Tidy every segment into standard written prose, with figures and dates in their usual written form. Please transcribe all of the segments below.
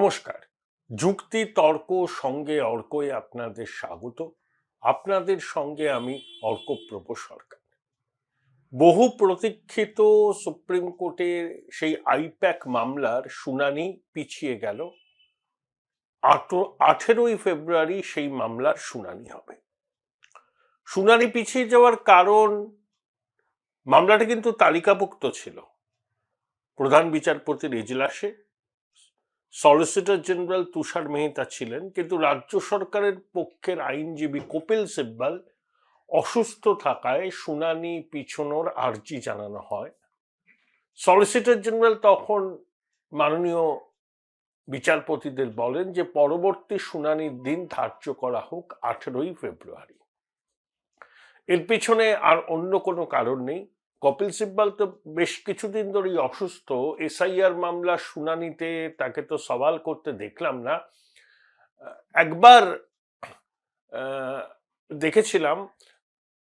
নমস্কার। যুক্তি তর্ক সঙ্গে অর্কয়ে আপনাদের স্বাগত। আপনাদের সঙ্গে আমি অর্কপ্রভ সরকার। বহু প্রতীক্ষিত সুপ্রিম কোর্টের সেই আইপ্যাক মামলার শুনানি পিছিয়ে গেল। 18ই ফেব্রুয়ারি সেই মামলার শুনানি হবে। শুনানি পিছিয়ে যাওয়ার কারণ, মামলাটা কিন্তু তালিকাভুক্ত ছিল প্রধান বিচারপতির এজলাসে। সলিসিটর জেনারেল তুষার মেহতা ছিলেন, কিন্তু রাজ্য সরকারের পক্ষের আইনজীবী কপিল সিব্বল অসুস্থ থাকায় শুনানি পিছনোর আর্জি জানানো হয়। সলিসিটর জেনারেল তখন মাননীয় বিচারপতিদের বলেন যে পরবর্তী শুনানির দিন ধার্য করা হোক 18ই ফেব্রুয়ারি। এর পিছনে আর অন্য কোনো কারণ নেই। কপিল সিব্বল তো বেশ কিছুদিন ধরেই অসুস্থ। এসআইআর মামলার শুনানিতে তাকে তো সওয়াল করতে দেখলাম না। একবার দেখেছিলাম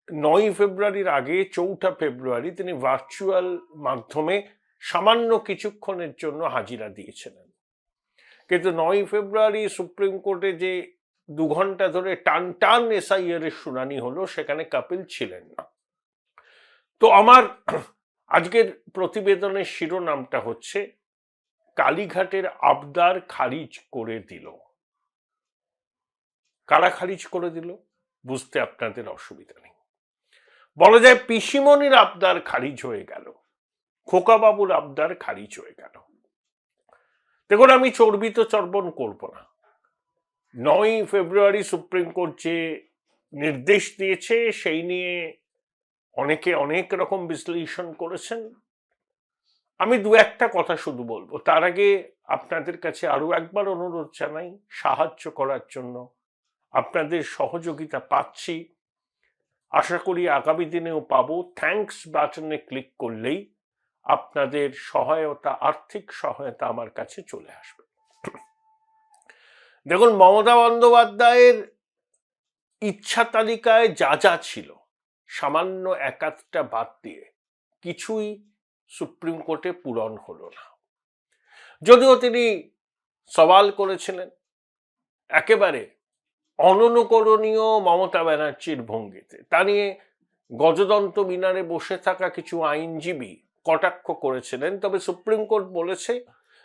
9ই ফেব্রুয়ারির আগে 4 ফেব্রুয়ারি তিনি ভার্চুয়াল মাধ্যমে সামান্য কিছুক্ষণের জন্য হাজিরা দিয়েছিলেন, কিন্তু 9ই ফেব্রুয়ারি সুপ্রিম কোর্টে যে 2 ঘন্টা ধরে টান এসআইআর এর শুনানি হলো, সেখানে কপিল ছিলেন না। তো আমার আজকের প্রতিবেদনের শিরোনামটা হচ্ছে কালীঘাটের আবদার খারিজ করে দিল। কারা খারিজ করে দিল বুঝতে আপনাদের অসুবিধা নেই। বলা যায় পিসিমণির আবদার খারিজ হয়ে গেল, খোকাবাবুর আবদার খারিজ হয়ে গেল। দেখুন, আমি চর্বিত চর্বণ করব না। 9ই ফেব্রুয়ারি সুপ্রিম কোর্ট যে নির্দেশ দিয়েছে সেই নিয়ে অনেকে অনেক রকম বিশ্লেষণ করেছেন। আমি দু একটা কথা শুধু বলবো। তার আগে আপনাদের কাছে আরো একবার অনুরোধ জানাই সাহায্য করার জন্য। আপনাদের সহযোগিতা পাচ্ছি, আশা করি আগামী দিনেও পাবো। থ্যাঙ্কস বাটনে ক্লিক করলেই আপনাদের সহায়তা, আর্থিক সহায়তা আমার কাছে চলে আসবে। দেখুন, মমতা বন্দ্যোপাধ্যায়ের ইচ্ছা তালিকায় যা যা ছিল সামান্য একাধটা বাদ দিয়ে কিছুই সুপ্রিম কোর্টে পূরণ হলো না। যদিও তিনি সওয়াল করেছিলেন একেবারে অননুকরণীয় মমতা ব্যানার্জির ভঙ্গিতে। তা নিয়ে গজদন্ত মিনারে বসে থাকা কিছু আইনজীবী কটাক্ষ করেছিলেন। তবে সুপ্রিম কোর্ট বলেছে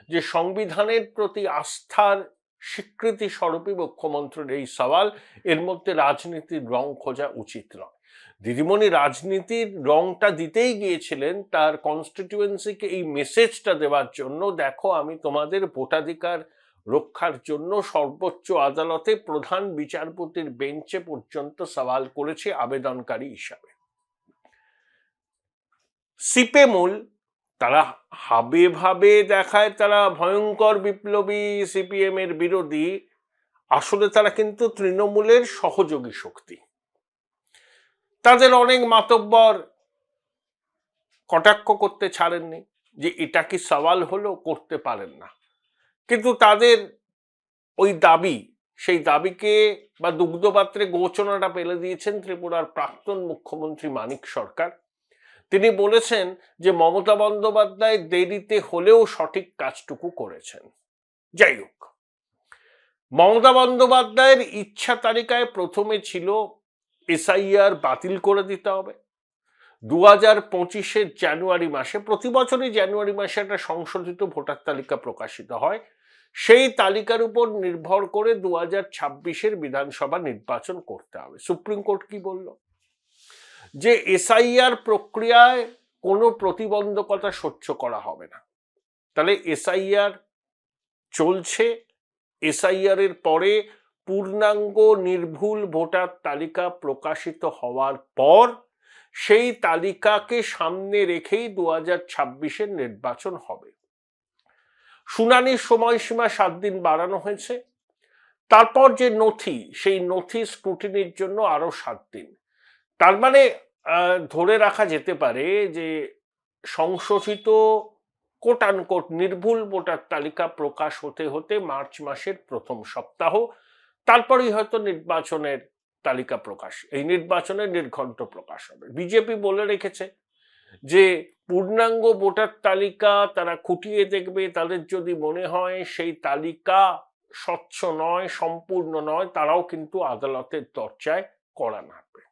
যে সংবিধানের প্রতি আস্থার স্বীকৃতি স্বরূপই মুখ্যমন্ত্রীর এই সওয়াল, এর মধ্যে রাজনীতির রং খোঁজা উচিত নয়। দিদিমণি রাজনীতির রংটা দিতেই গিয়েছিলেন তার কনস্টিটিউয়েন্সিকে এই মেসেজটা দেওয়ার জন্য, দেখো আমি তোমাদের ভোটাধিকার রক্ষার জন্য সর্বোচ্চ আদালতে প্রধান বিচারপতির বেঞ্চে পর্যন্ত সওয়াল করেছে আবেদনকারী হিসাবে। সিপে মূল তারা হাবে ভাবে দেখায় তারা ভয়ঙ্কর বিপ্লবী, সিপিএম এর বিরোধী, আসলে তারা কিন্তু তৃণমূলের সহযোগী শক্তি। তাদের অনেক মাতব্বর কটাক্ষ করতে ছাড়েননি যে এটা কি সওয়াল হলো, করতে পারেন না। কিন্তু তাদের ওই দাবি, সেই দাবিকে বা দুগ্ধপাত্রে গোচনাটা ফেলে দিয়েছেন ত্রিপুরার প্রাক্তন মুখ্যমন্ত্রী মানিক সরকার। তিনি বলেছেন যে মমতা বন্দ্যোপাধ্যায় দেরিতে হলেও সঠিক কাজটুকু করেছেন। যাই হোক, মমতা বন্দ্যোপাধ্যায়ের ইচ্ছা তালিকায় প্রথমে ছিল এসআইআর বাতিল করে দিতে হবে। 2025-এর জানুয়ারি মাসে, প্রতি বছরই জানুয়ারি মাসে একটা সংশোধিত ভোটার তালিকা প্রকাশিত হয়। সেই তালিকার উপর নির্ভর করে 2026-এর বিধানসভা নির্বাচন করতে হবে। সুপ্রিম কোর্ট কি বলল? যে এসআইআর প্রক্রিয়ায় কোনো প্রতিবন্ধকতা সহ্য করা হবে না। তাহলে এসআইআর চলছে, এসআইআর এর পরে পূর্ণাঙ্গ নির্ভুল ভোটার তালিকা প্রকাশিত হওয়ার পর সেই তালিকাকে সামনে রেখেই 2026-এর নির্বাচন হবে। শুনানির সময়সীমা 7 দিন বাড়ানো হয়েছে। তারপর যে নথি, সেই নথি স্ক্রুটিনির জন্য আরো 7 দিন। তার মানে ধরে রাখা যেতে পারে যে সংশোধিত কোট আনকোট নির্ভুল ভোটার তালিকা প্রকাশ হতে হতে মার্চ মাসের প্রথম সপ্তাহ, তারপরেই হয়তো নির্বাচনের তালিকা প্রকাশ, এই নির্বাচনের নির্ঘণ্ট প্রকাশ হবে। বিজেপি বলে রেখেছে যে পূর্ণাঙ্গ ভোটার তালিকা তারা খুঁটিয়ে দেখবে, তাদের যদি মনে হয় সেই তালিকা স্বচ্ছ নয়, সম্পূর্ণ নয়, তারাও কিন্তু আদালতের দরজায় কড়া নাড়বে।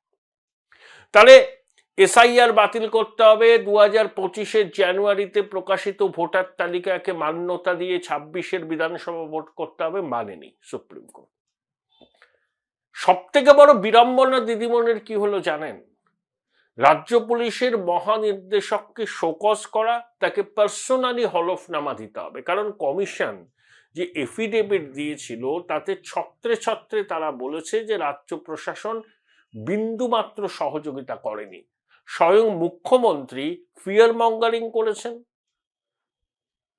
তাহলে এসআইআর বাতিল করতে হবে, 2025 জানুয়ারিতে প্রকাশিত ভোটার তালিকাকে মান্যতা দিয়ে 26 বিধানসভা ভোট করতে হবে, মানেনি সুপ্রিম কোর্ট। সব থেকে বড় বিড়ম্বনা দিদিমণির কি হলো জানেন? রাজ্য পুলিশের মহানির্দেশককে শোকজ করা, তাকে পার্সোনালি হলফনামা দিতে হবে, কারণ কমিশন যে এফিডেভিট দিয়েছিল তাতে ছত্রে ছত্রে তারা বলেছে যে রাজ্য প্রশাসন বিন্দুমাত্র সহযোগিতা করেনি। স্বয়ং মুখ্যমন্ত্রী ফিয়ার মঙ্গারিং করেছেন,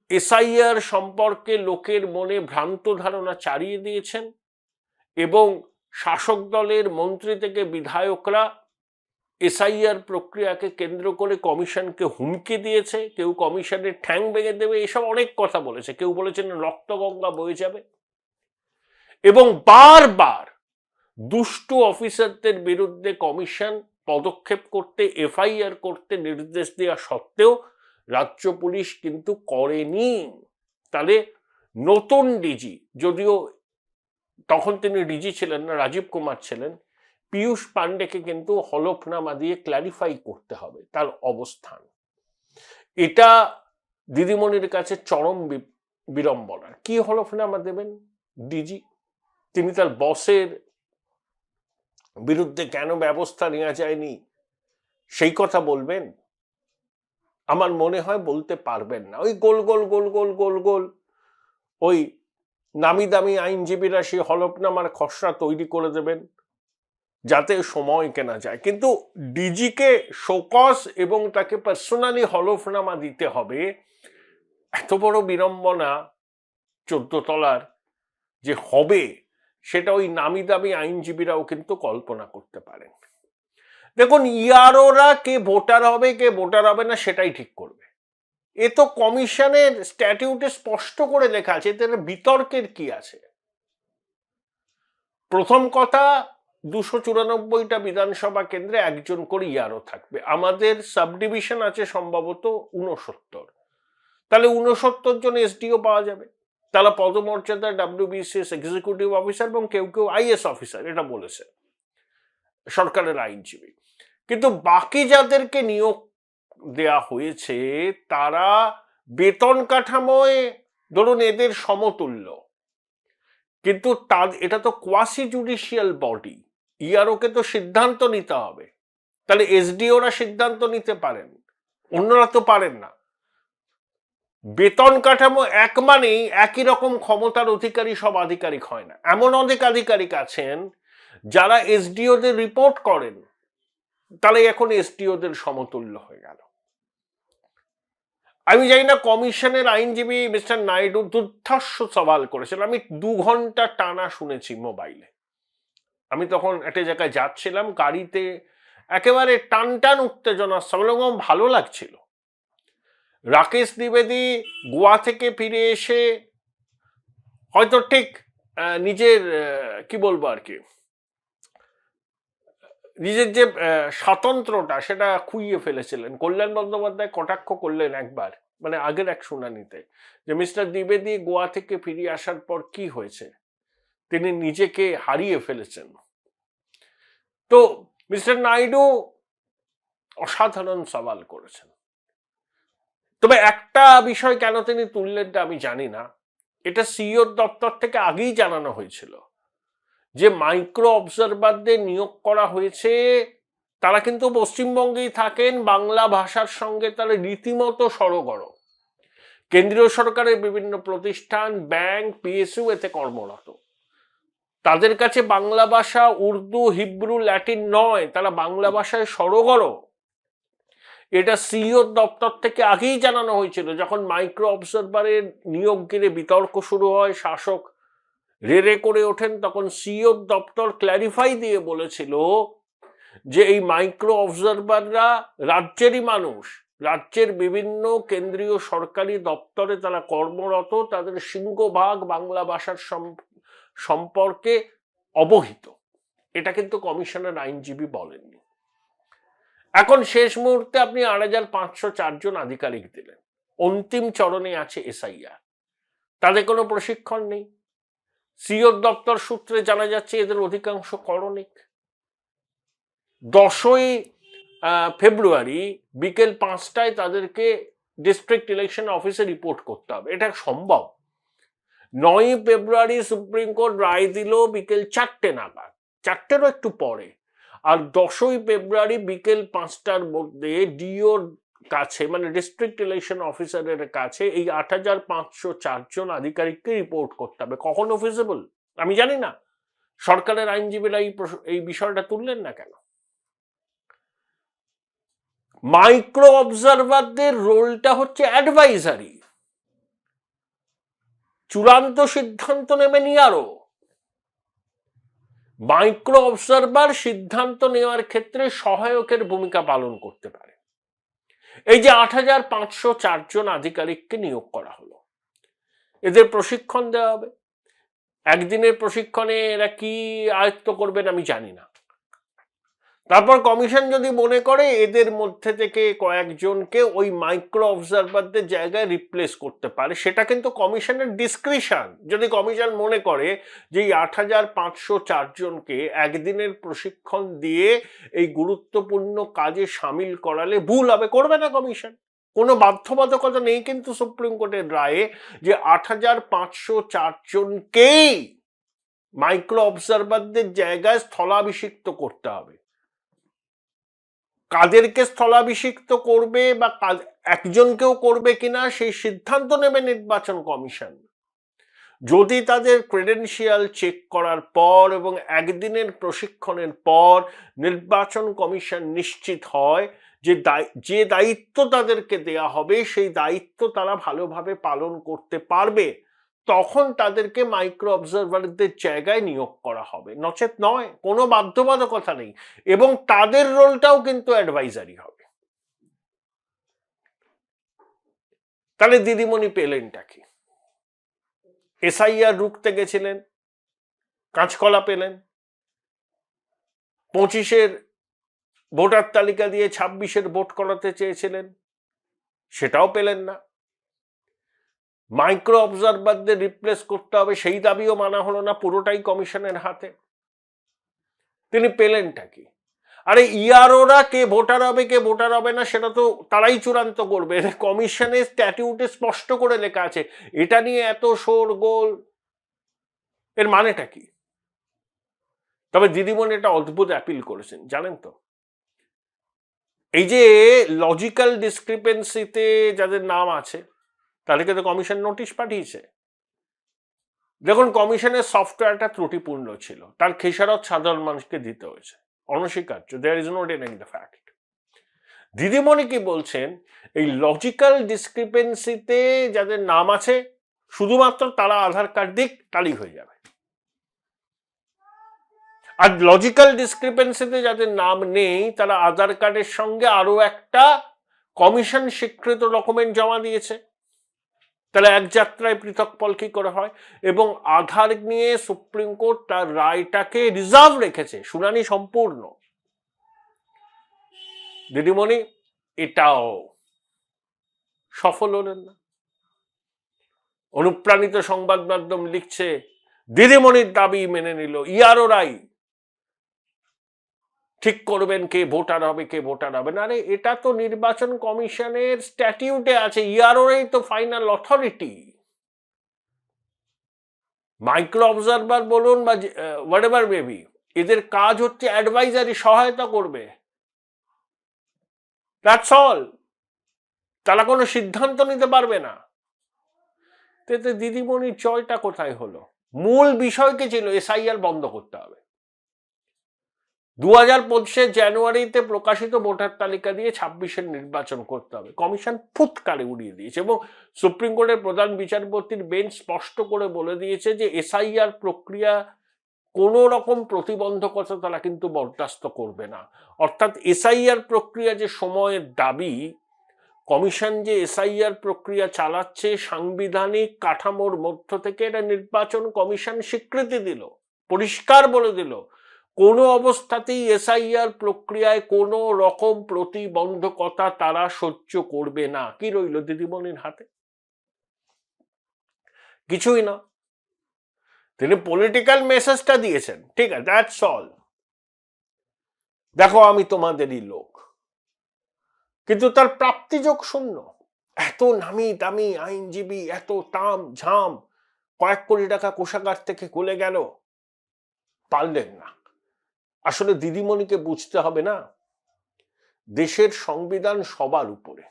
এসআইআর সম্পর্কে লোকের মনে ভ্রান্ত ধারণা চারিয়ে দিয়েছেন, এবং শাসক দলের মন্ত্রী থেকে বিধায়করা এসআইআর প্রক্রিয়াকে কেন্দ্র করে কমিশনকে হুমকি দিয়েছে, কেউ কমিশনের ঠ্যাং ভেঙে দেবে, এসব অনেক কথা বলেছে, কেউ বলেছেন রক্তগঙ্গা বয়ে যাবে। এবং বারবার দুষ্টু অফিসারদের বিরুদ্ধে কমিশন পদক্ষেপ করতে, এফআইআর করতে নির্দেশ দেওয়া সত্ত্বেও রাজ্য পুলিশ কিন্তু করেনি। তাহলে নতুন ডিজি, যদিও তখন তিনি ডিজি ছিলেন না, রাজীব কুমার ছিলেন, পীযূষ পান্ডেকে কিন্তু হলফনামা দিয়ে ক্ল্যারিফাই করতে হবে তার অবস্থান। এটা দিদিমণির কাছে চরম বিড়ম্বনা। কি হলফনামা দেবেন ডিজি? তিনি তার বসের বিরুদ্ধে কেন ব্যবস্থা নেওয়া যায়নি সেই কথা বলবেন? আমার মনে হয় বলতে পারবেন না। ওই গোল গোল গোল গোল গোল গোল ওই নামি দামি আইনজীবীরা সেই হলফনামার খসড়া তৈরি করে দেবেন যাতে সময় কেনা যায়, কিন্তু ডিজিকে শোকজ এবং তাকে পার্সোনালি হলফনামা দিতে হবে, এত বড় বিড়ম্বনা 14 তলার যে হবে সেটা ওই নামি দামি আইনজীবীরাও কিন্তু কল্পনা করতে পারেন। দেখুন, ইয়ারোরা কে ভোটার হবে কে ভোটার হবে না সেটাই ঠিক করবে। এ তো কমিশনের স্ট্যাটিউটে স্পষ্ট করে লেখা আছে, এতে বিতর্কের কি আছে? প্রথম কথা, 294টা বিধানসভা কেন্দ্রে একজন করে ইয়ারও থাকবে। আমাদের সাব ডিভিশন আছে সম্ভবত 69, তাহলে 69 জন এসডিও পাওয়া যাবে। তারা পদমর্যাদা WBCS এক্সিকিউটিভ অফিসার এবং কেউ কেউ আইএস অফিসার, এটা বলেছে সরকারের আইনজীবী। কিন্তু বাকি যাদেরকে নিয়োগ দেয়া হয়েছে তারা বেতন কাঠামোয় ধরুন এদের সমতুল্য, কিন্তু এটা তো কোয়াসি জুডিশিয়াল বডি, ইয়ারোকে তো সিদ্ধান্ত নিতে হবে। তাহলে এসডিওরা সিদ্ধান্ত নিতে পারেন, অন্যরা তো পারেন না। বেতন কাঠামো এক মানেই একই রকম ক্ষমতার অধিকারী সব আধিকারিক হয় না। এমন অনেক আধিকারিক আছেন যারা এসডিওদের রিপোর্ট করেন, তাহলে এখন এসডিওদের সমতুল্য হয়ে গেল। আমি জানি না, কমিশনের আইনজীবী মিস্টার নাইডু দুর্ধর্ষ সওয়াল করেছেন, আমি 2 ঘন্টা টানা শুনেছি মোবাইলে। আমি তখন একটা জায়গায় যাচ্ছিলাম, গাড়িতে একেবারে টান টান উত্তেজনা, সবরকম ভালো লাগছিল। রাকেশ দ্বিবেদী গোয়া থেকে ফিরে এসে হয়তো ঠিক নিজের কি বলবো আর কি, নিজের যে স্বাতন্ত্র্যটা সেটা খুইয়ে ফেলেছিলেন। কল্যাণ বন্দ্যোপাধ্যায় কটাক্ষ করলেন একবার, মানে আগের এক শুনানিতে, যে মিস্টার দ্বিবেদী গোয়া থেকে ফিরে আসার পর কি হয়েছে, তিনি নিজেকে হারিয়ে ফেলেছেন। তো মিস্টার নাইডু অসাধারণ সওয়াল করেছেন। তবে একটা বিষয় কেন তিনি তুললেন আমি জানি না, এটা সিইওর দপ্তর থেকে আগেই জানানো হয়েছিল যে মাইক্রো অবজারভারদের নিয়োগ করা হয়েছে, তারা কিন্তু পশ্চিমবঙ্গেই থাকেন, বাংলা ভাষার সঙ্গে তারা রীতিমতো সড়গড়। কেন্দ্রীয় সরকারের বিভিন্ন প্রতিষ্ঠান, ব্যাংক, পিএসইউ এতে কর্মরত। তাদের কাছে বাংলা ভাষা উর্দু, হিব্রু, ল্যাটিন নয়, তারা বাংলা ভাষায় সড়গড়। এটা সিইওর দপ্তর থেকে আগেই জানানো হয়েছিল। যখন মাইক্রো অবজারভারের নিয়োগ ঘিরে বিতর্ক শুরু হয়, শাসক রেড়ে করে ওঠেন, তখন সিইওর দপ্তর ক্ল্যারিফাই দিয়ে বলেছিল যে এই মাইক্রো অবজারভাররা রাজ্যেরই মানুষ, রাজ্যের বিভিন্ন কেন্দ্রীয় সরকারি দপ্তরে তারা কর্মরত, তাদের সিংহভাগ বাংলা ভাষার সম্পর্কে অবহিত। এটা কিন্তু কমিশনের আইনজীবী বলেননি। এখন শেষ মুহূর্তে আপনি 8,504 জন আধিকারিক দিলেন, অন্তিম চরণে আছে এসআইআর, তাদের কোনো প্রশিক্ষণ নেই। সিওর দপ্তর সূত্রে জানা যাচ্ছে এদের অধিকাংশ করণিক। 10ই ফেব্রুয়ারি বিকেল 5টায় তাদেরকে ডিস্ট্রিক্ট ইলেকশন অফিসে রিপোর্ট করতে হবে, এটা সম্ভব? 9ই ফেব্রুয়ারি সুপ্রিম কোর্ট রায় দিল বিকেল 4টে নাগাদ, 4টেরও একটু পরে। আর 10ই ফেব্রুয়ারি বিকেল 5টার মধ্যে ডিওর কাছে, মানে ডিস্ট্রিক্ট ইলেকশন অফিসারের কাছে এই 8,504 জন আধিকারিককে রিপোর্ট করতে হবে। কখনো ফিজিবল আমি জানি না, সরকারের আইনজীবীরা এই বিষয়টা তুললেন না কেন? মাইক্রো অবজারভারদের রোলটা হচ্ছে অ্যাডভাইজারি, চূড়ান্ত সিদ্ধান্ত নেবে নিয়ারও। মাইক্রো অবজারভার সিদ্ধান্ত নেওয়ার ক্ষেত্রে সহায়কের ভূমিকা পালন করতে পারে। এই যে 8,504 জন আধিকারিককে নিয়োগ করা হলো, এদের প্রশিক্ষণ দেওয়া হবে। একদিনের প্রশিক্ষণে এরা কি আয়ত্ত করবেন আমি জানি না। তারপর কমিশন যদি মনে করে এদের মধ্যে থেকে কয়েকজনকে ওই মাইক্রো অবজারভারদের জায়গায় রিপ্লেস করতে পারে, সেটা কিন্তু কমিশনের ডিসক্রিশন। যদি কমিশন মনে করে যে এই 8,504 জনকে একদিনের প্রশিক্ষণ দিয়ে এই গুরুত্বপূর্ণ কাজে সামিল করালে ভুল হবে, করবে না কমিশন। কোনো বাধ্যবাধকতা নেই কিন্তু সুপ্রিম কোর্টের রায়ে যে 8,504 জনকেই মাইক্রো অবজারভারদের জায়গায় স্থলাভিষিক্ত করতে হবে। কাদেরকে স্থলাভিষিক্ত করবে বা একজনকেও করবে কিনা সেই সিদ্ধান্ত নেবে নির্বাচন কমিশন। যদি তাদের ক্রেডেনশিয়াল চেক করার পর এবং একদিনের প্রশিক্ষণের পর নির্বাচন কমিশন নিশ্চিত হয় যে দায়িত্ব তাদেরকে দেয়া হবে সেই দায়িত্ব তারা ভালোভাবে পালন করতে পারবে, তখন তাদেরকে মাইক্রো অবজারভারদের জায়গায় নিয়োগ করা হবে, নচেত নয়। কোনো বাধ্যবাধকতা নেই এবং তাদের রোলটাও কিন্তু অ্যাডভাইজারি হবে। তাহলে দিদিমণি পেলেনটা কি? এসআইআর রুখতে গেছিলেন, কাঁচকলা পেলেন। 25-এর ভোটার তালিকা দিয়ে 26-এর ভোট করাতে চেয়েছিলেন, সেটাও পেলেন না। মাইক্রো অবজারভারদের রিপ্লেস করতে হবে সেই দাবিও মানা হলো না, পুরোটাই কমিশনের হাতে। তিনি পেলেনটা কি? আরে ইয়ারোরা কে ভোটার হবে কে ভোটার হবে না সেটা তো তারাই চূড়ান্ত করবে। কমিশনের স্ট্যাটিউটে স্পষ্ট করে লেখা আছে, এটা নিয়ে এত শোরগোল, এর মানেটা কি? তবে দিদিমণি এটা অদ্ভুত অ্যাপিল করেছেন জানেন তো। এই যে লজিক্যাল ডিসক্রিপেন্সিতে যাদের নাম আছে তাদেরকে তো কমিশন নোটিশ পাঠিয়েছে। দেখুন, কমিশনের সফটওয়্যারটা ত্রুটিপূর্ণ ছিল, তার খেসারত সাধারণ মানুষকে দিতে হয়েছে, অনস্বীকার্য, there is no denying the fact. দিদিমণি কি বলছেন, এই লজিক্যাল ডিসক্রিপেন্সিতে যাদের নাম আছে শুধুমাত্র তারা আধার কার্ড দিক, তাহলেই হয়ে যাবে। আর লজিক্যাল ডিসক্রিপেন্সিতে যাদের নাম নেই তারা আধার কার্ডের সঙ্গে আরো একটা কমিশন স্বীকৃত ডকুমেন্ট জমা দিয়েছে। তাহলে এক যাত্রায় পৃথক ফল কি করে হয়? এবং আধার নিয়ে সুপ্রিম কোর্ট তার রায়টাকে রিজার্ভ রেখেছে, শুনানি সম্পূর্ণ। দিদিমণি এটাও সফল হলেন না। অনুপ্রাণিত সংবাদ মাধ্যম লিখছে দিদিমণির দাবি মেনে নিল ইয়ারোরাই ঠিক করবেন কে ভোটার হবে কে ভোটার হবে না। আরে এটা তো নির্বাচন কমিশনের স্ট্যাটিউটে আছে, ইয়ারোরাই তো ফাইনাল অথরিটি। মাইক্রো অবজারভার বলুন বা হোয়াটএভার মেবি, এদের কাজ হচ্ছে অ্যাডভাইজারি, সহায়তা করবে, দ্যাটস অল। তারা কোনো সিদ্ধান্ত নিতে পারবে না। তেতে দিদিমণির জয়টা কোথায় হলো? মূল বিষয়কে ছিল এসআইআর বন্ধ করতে হবে। 2025 জানুয়ারিতে প্রকাশিত ভোটার তালিকা দিয়ে 26-এর নির্বাচন করতে হবে, কমিশন ফুৎকারে উড়িয়ে দিয়েছে। এবং সুপ্রিম কোর্টের প্রধান বিচারপতির বেঞ্চ স্পষ্ট করে বলে দিয়েছে যে এসআইআর প্রক্রিয়া কোনো রকম প্রতিবন্ধকতা তারা কিন্তু বরদাস্ত করবে না। অর্থাৎ এসআইআর প্রক্রিয়া যে সময়ের দাবি, কমিশন যে এসআইআর প্রক্রিয়া চালাচ্ছে সাংবিধানিক কাঠামোর মধ্য থেকে, এটা নির্বাচন কমিশন স্বীকৃতি দিল, পরিষ্কার বলে দিল কোনো অবস্থাতেই এসআইআর প্রক্রিয়ায় কোনো রকম প্রতিবন্ধকতা তারা সহ্য করবে না। কি রইল দিদিমণির হাতে? কিছুই না। তিনি পলিটিক্যাল মেসেজটা দিয়েছেন, ঠিক আছে, দ্যাটস অল। দেখো আমি তোমাদেরই লোক, কিন্তু তার প্রাপ্তিযোগ শূন্য। এত নামি দামি আইনজীবী, এত তাম ঝাম, কয়েক কোটি টাকা কোষাগার থেকে গলে গেল, পারলেন না। আসলে দিদিমণিকে বুঝতে হবে না, দেশের সংবিধান সবার উপরে।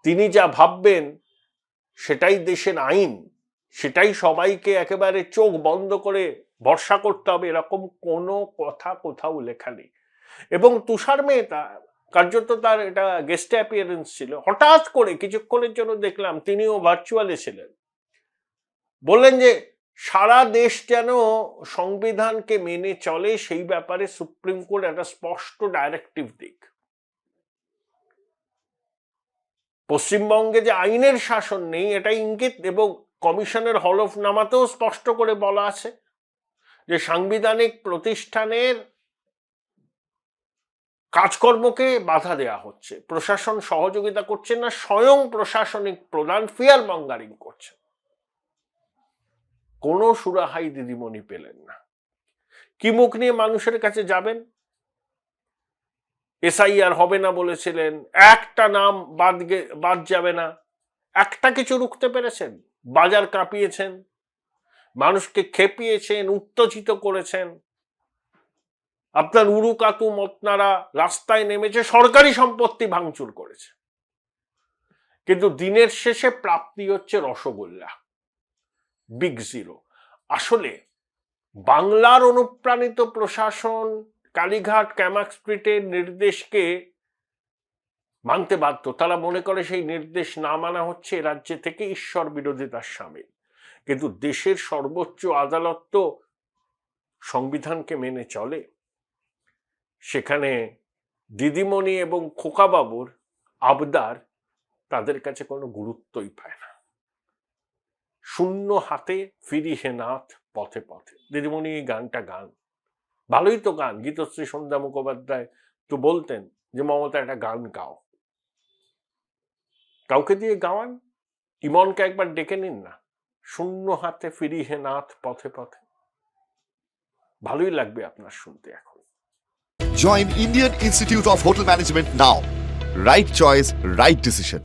তিনি যা ভাববেন সেটাই দেশের আইন, সেটাই সবাইকে একেবারে চোখ বন্ধ করে ভরসা করতে হবে, এরকম কোনো কথা কোথাও লেখা নেই। এবং তুষার মেহতা কার্যত তার এটা গেস্ট অ্যাপিয়ারেন্স ছিল, হঠাৎ করে কিছুক্ষণের জন্য দেখলাম তিনিও ভার্চুয়ালে ছিলেন, বললেন যে সারা দেশ যেন সংবিধানকে মেনে চলে সেই ব্যাপারে সুপ্রিম কোর্ট একটা স্পষ্ট ডাইরেক্টিভ দিক। পশ্চিমবঙ্গে যে আইনের শাসন নেই এটা ইঙ্গিত, এবং কমিশনের হলফনামাতেও স্পষ্ট করে বলা আছে যে সাংবিধানিক প্রতিষ্ঠানের কাজকর্মকে বাধা দেয়া হচ্ছে, প্রশাসন সহযোগিতা করছে না, স্বয়ং প্রশাসনিক প্রধান ফিয়ার মঙ্গারিং করছে। কোনো সুরাহাই দিদিমণি পেলেন না। কি মুখ নিয়ে মানুষের কাছে যাবেন? এসআইআর হবে না বলেছিলেন, একটা নাম বাদ যাবে না, একটা কিছু রুখতে পেরেছেন? বাজার কাঁপিয়েছেন, মানুষকে খেপিয়েছেন, উত্তেজিত করেছেন, আপনার উরুকাতু মতনারা রাস্তায় নেমেছে, সরকারি সম্পত্তি ভাঙচুর করেছে, কিন্তু দিনের শেষে প্রাপ্তি হচ্ছে রসগোল্লা, বিগ জিরো। আসলে বাংলার অনুপ্রাণিত প্রশাসন কালীঘাট ক্যামাক স্ট্রিটের নির্দেশকে মানতে বাধ্য। তারা মনে করে সেই নির্দেশ না মানা হচ্ছে রাজ্যে থেকে ঈশ্বর বিরোধিতার সামিল। কিন্তু দেশের সর্বোচ্চ আদালত তো সংবিধানকে মেনে চলে। সেখানে দিদিমণি এবং খোকাবাবুর আবদার তাদের কাছে কোনো গুরুত্বই পায় না। শূন্য হাতে ফিরি হে নাথ পথে পথে। দিদিমণি এই গানটা গান, ভালোই তো গান। গীতশ্রী সন্ধ্যা মুখোপাধ্যায় তো বলতেন যে মমতা একটা গান গাও, কাউকে দিয়ে গাওয়ান, ইমনকে একবার ডেকে নিন না, শূন্য হাতে ফিরি হে নাথ পথে পথে। ভালোই লাগবে আপনার শুনতে এখন। Join Indian Institute of Hotel Management now. Right choice, right decision.